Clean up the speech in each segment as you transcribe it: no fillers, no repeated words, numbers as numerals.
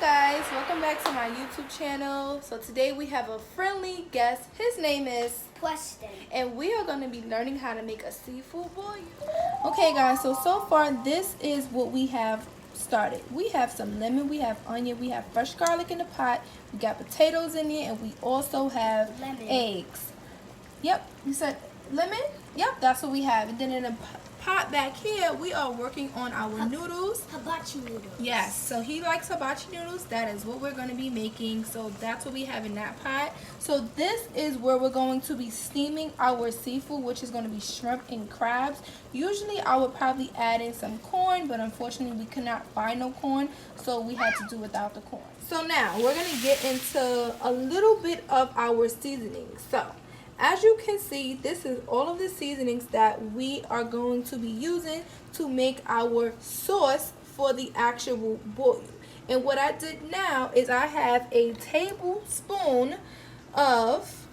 guys, welcome back to my YouTube channel. So today we have a friendly guest. His name is Weston, and we are going to be learning how to make a seafood bouillon. Okay guys, so far this is what we have started. We have some lemon, we have onion, we have fresh garlic in the pot, we got potatoes in it, and we also have eggs. Yep, you said lemon? Yep, that's what we have. And then in a pot back here, we are working on our noodles. Hibachi noodles. Yes, so he likes hibachi noodles. That is what we're going to be making. So that's what we have in that pot. So this is where we're going to be steaming our seafood, which is going to be shrimp and crabs. Usually I would probably add in some corn, but unfortunately we could not find no corn, so we had to do without the corn. So now we're going to get into a little bit of our seasoning. So as you can see, this is all of the seasonings that we are going to be using to make our sauce for the actual bouillon. And what I did now is I have a tablespoon of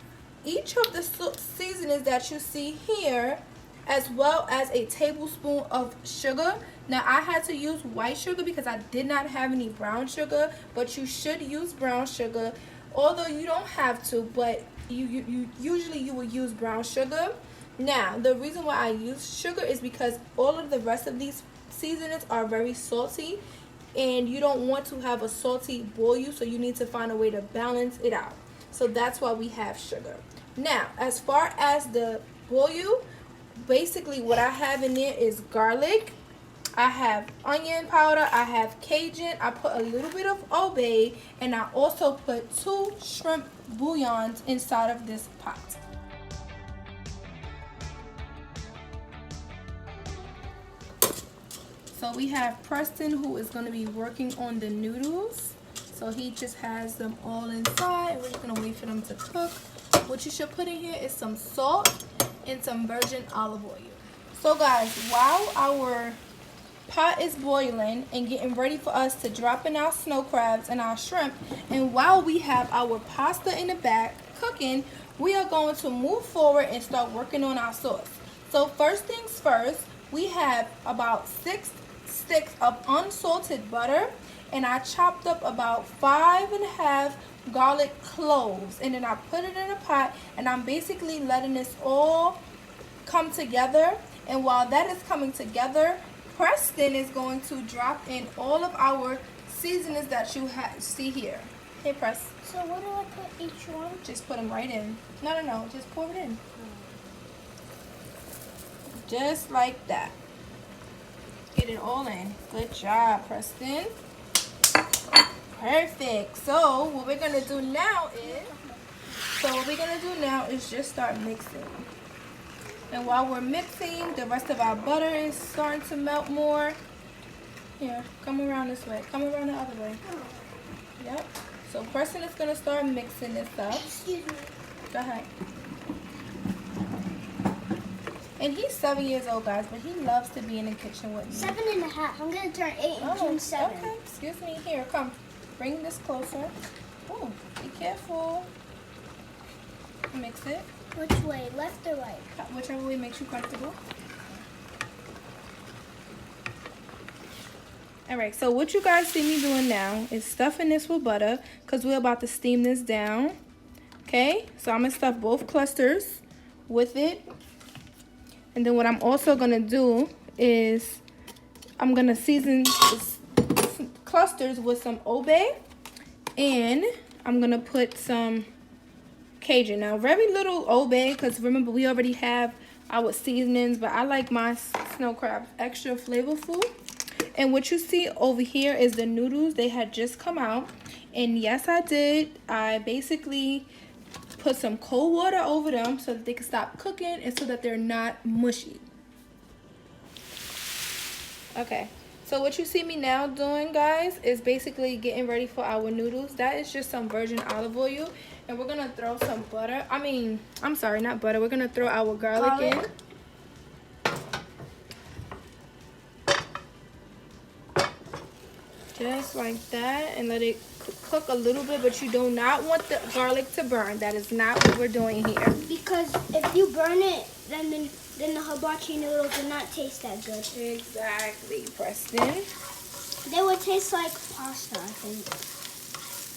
each of the seasonings that you see here, as well as a tablespoon of sugar. Now I had to use white sugar because I did not have any brown sugar, but you should use brown sugar, although you don't have to, but usually you will use brown sugar. Now the reason why I use sugar is because all of the rest of these seasonings are very salty, and you don't want to have a salty bouillon, so you need to find a way to balance it out. So that's why we have sugar. Now as far as the bouillon, basically what I have in there is garlic, I have onion powder, I have Cajun, I put a little bit of obey, and I also put 2 shrimp bouillons inside of this pot. So we have Preston, who is going to be working on the noodles. So he just has them all inside, and we're just going to wait for them to cook. What you should put in here is some salt and some virgin olive oil. So guys, while our pot is boiling and getting ready for us to drop in our snow crabs and our shrimp, and while we have our pasta in the back cooking, we are going to move forward and start working on our sauce. So first things first, we have about 6 sticks of unsalted butter, and I chopped up about 5½ garlic cloves, and then I put it in a pot, and I'm basically letting this all come together. And while that is coming together, Preston is going to drop in all of our seasonings that you see here. Hey, Press. So what do I put each one? Just put them right in. No. Just pour it in. Just like that. Get it all in. Good job, Preston. Perfect. So what we're going to do now is just start mixing. And while we're mixing, the rest of our butter is starting to melt more. Here, come around this way. Come around the other way. Yep. So Preston is going to start mixing this up. Excuse me. Go ahead. And he's 7 years old, guys, but he loves to be in the kitchen with me. 7½. I'm going to turn 8 in June 7. Okay. Excuse me. Here, come. Bring this closer. Oh, be careful. Mix it. Which way, left or right? Whichever way makes you comfortable. Alright, so what you guys see me doing now is stuffing this with butter, because we're about to steam this down. Okay, so I'm going to stuff both clusters with it. And then what I'm also going to do is I'm going to season this clusters with some obey, and I'm going to put some Cajun. Now very little obey, because remember we already have our seasonings, but I like my snow crabs extra flavorful. And what you see over here is the noodles. They had just come out, and yes, I did. I basically put some cold water over them so that they can stop cooking and so that they're not mushy. Okay, so what you see me now doing, guys, is basically getting ready for our noodles. That is just some virgin olive oil. And we're going to throw some butter. I'm sorry, not butter. We're going to throw our garlic in. Just like that. And let it cook a little bit. But you do not want the garlic to burn. That is not what we're doing here. Because if you burn it, then the hibachi noodles will not taste that good. Exactly, Preston. They would taste like pasta, I think.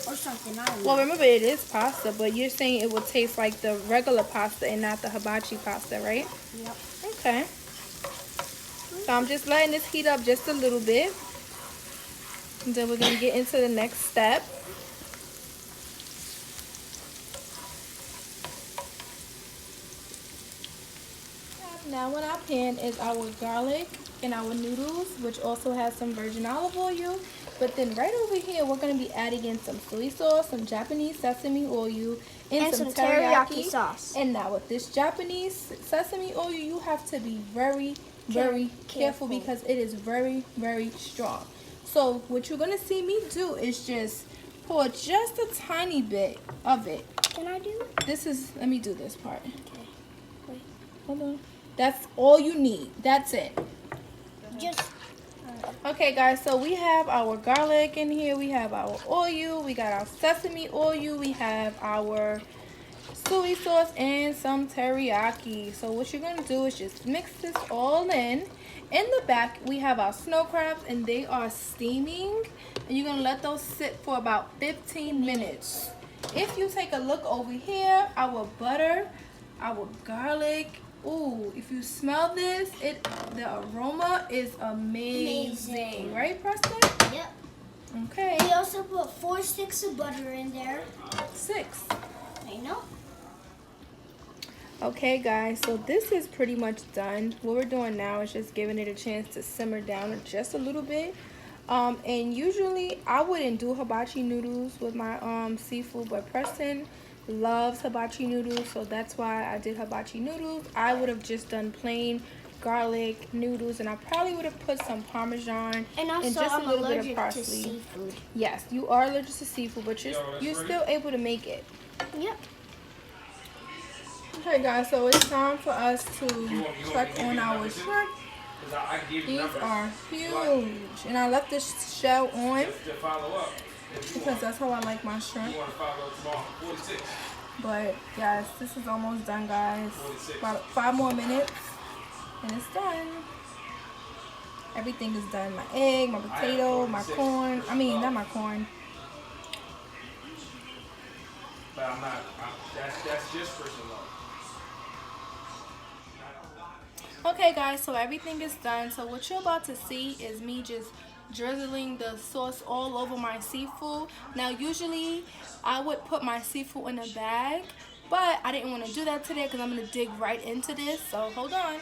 or something. I don't know. Well, remember it is pasta, but you're saying it will taste like the regular pasta and not the hibachi pasta, right? Yep. Okay. So I'm just letting this heat up just a little bit. And then we're going to get into the next step. Now in our pan is our garlic and our noodles, which also has some virgin olive oil. But then right over here, we're going to be adding in some soy sauce, some Japanese sesame oil, and some teriyaki sauce. And now with this Japanese sesame oil, you have to be very, very careful because it is very, very strong. So what you're going to see me do is just pour just a tiny bit of it. Can I do it? Let me do this part. Okay. Wait. Hold on. That's all you need. That's it. Just. Okay, guys, so we have our garlic in here. We have our oil. We got our sesame oil. We have our soy sauce and some teriyaki. So what you're going to do is just mix this all in. In the back, we have our snow crabs, and they are steaming. And you're going to let those sit for about 15 minutes. If you take a look over here, our butter, our garlic. Ooh, if you smell this, the aroma is amazing. Right, Preston? Yep. Okay. We also put 4 sticks of butter in there. 6. I know. Okay, guys, so this is pretty much done. What we're doing now is just giving it a chance to simmer down just a little bit. And usually I wouldn't do hibachi noodles with my seafood, but Preston loves hibachi noodles, so that's why I did hibachi noodles. I would have just done plain garlic noodles, and I probably would have put some Parmesan And also, just I'm a little bit of allergic parsley. to seafood. Yes, you are allergic to seafood, but you're still able to make it. Yep. Okay, guys, so it's time for us to check on our shrimp. These are huge, and I left this shell on because that's how I like my shrimp. But yes, this is almost done, guys. About 5 more minutes and it's done. Everything is done. My egg, my potato, my corn. I mean, not my corn. But I'm not. That's just for some. Okay, guys, so everything is done. So what you're about to see is me just drizzling the sauce all over my seafood. Now usually I would put my seafood in a bag, but I didn't want to do that today because I'm going to dig right into this. So hold on.